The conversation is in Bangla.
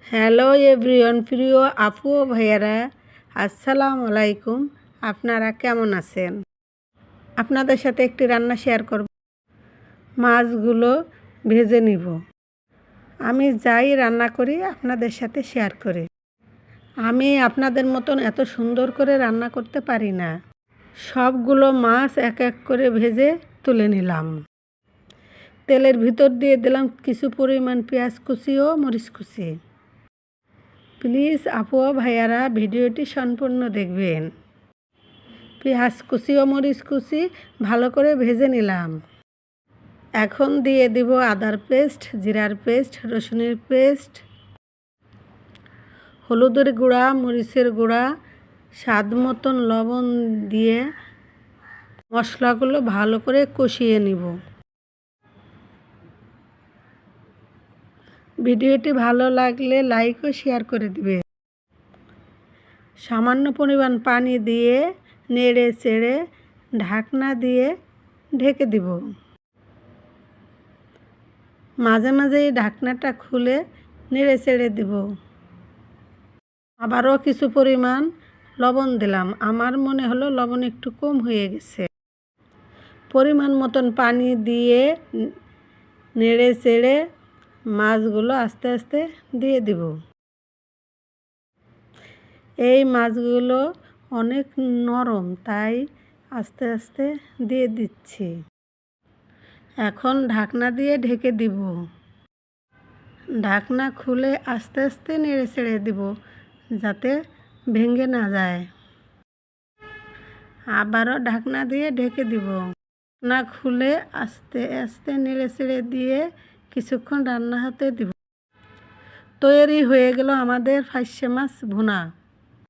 হ্যালো এভরিওয়ান, প্রিয় আপু ও ভাইয়ারা, আসসালামু আলাইকুম। আপনারা কেমন আছেন? আপনাদের সাথে একটি রান্না শেয়ার করব। মাছগুলো ভেজে নিব। আমি যাই রান্না করি আপনাদের সাথে শেয়ার করি। আমি আপনাদের মতন এত সুন্দর করে রান্না করতে পারি না। সবগুলো মাছ এক এক করে ভেজে তুলে নিলাম। তেলের ভিতর দিয়ে দিলাম কিছু পরিমাণ পেঁয়াজ কুচি ও মরিচ কুচি। প্লিজ আপু ও ভাইয়ারা ভিডিওটি সম্পূর্ণ দেখবেন। পেঁয়াজ কুচি ও মরিচ কুচি ভালো করে ভেজে নিলাম। এখন দিয়ে দিব আদার পেস্ট, জিরার পেস্ট, রসুনের পেস্ট, হলুদের গুঁড়া, মরিচের গুঁড়া, স্বাদ মতন লবণ দিয়ে মশলাগুলো ভালো করে কষিয়ে নিব। ভিডিওটি ভালো লাগলে লাইক ও শেয়ার করে দিবে। সামান্য পরিমাণ পানি দিয়ে নেড়ে চেড়ে ঢাকনা দিয়ে ঢেকে দিব। মাঝে মাঝে এই ঢাকনাটা খুলে নেড়ে চেড়ে দিব। আবারও কিছু পরিমাণ লবণ দিলাম। আমার মনে হলো লবণ একটু কম হয়ে গেছে। পরিমাণ মতন পানি দিয়ে নেড়ে চেড়ে মাছগুলো আস্তে আস্তে দিয়ে দিব। এই মাছগুলো অনেক নরম, তাই আস্তে আস্তে দিয়ে দিচ্ছি। এখন ঢাকনা দিয়ে ঢেকে দিব। ঢাকনা খুলে আস্তে আস্তে নেড়ে চেড়ে দিব যাতে ভেঙে না যায়। আবারও ঢাকনা দিয়ে ঢেকে দিব। ঢাকনা খুলে আস্তে আস্তে নেড়ে চেড়ে দিয়ে কিছুক্ষণ রান্না হতে দিব। তৈরি হয়ে গেল আমাদের ফাইসে মাছ ভুনা।